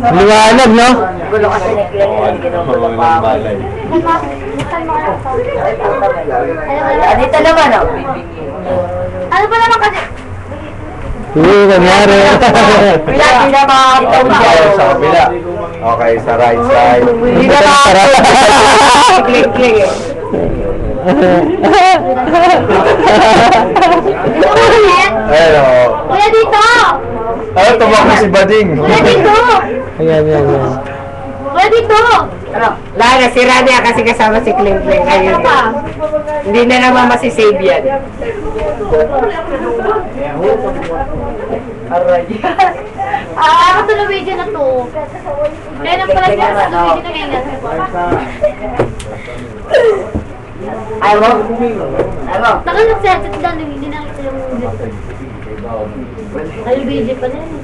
Liwanag, no? Gulo kasi ni Claire yan, ginugulo pa ako. Dito naman, oh. Ano ba naman kasi? Kunyari. Wala, hindi na makakataon dyan. Sa kabila. Okay, sa right side. Hindi na makakataon. Kling-kling eh. Ayun o. Kuya dito! Ayun, tumakbo si Bading. Kuya dito! Ayan. Kuya dito! Ano? Lala, sira niya kasi kasama si Kling-kling. Ayun. Hindi na naman masisave yan. Aray. Ako sa Luigi na to. Kaya nang pala siya sa Luigi na ngayon. Ayaw mo? Ayaw mo? Nakalag-set down, hindi nakita yung movie. Ay, Luigi pa na yun.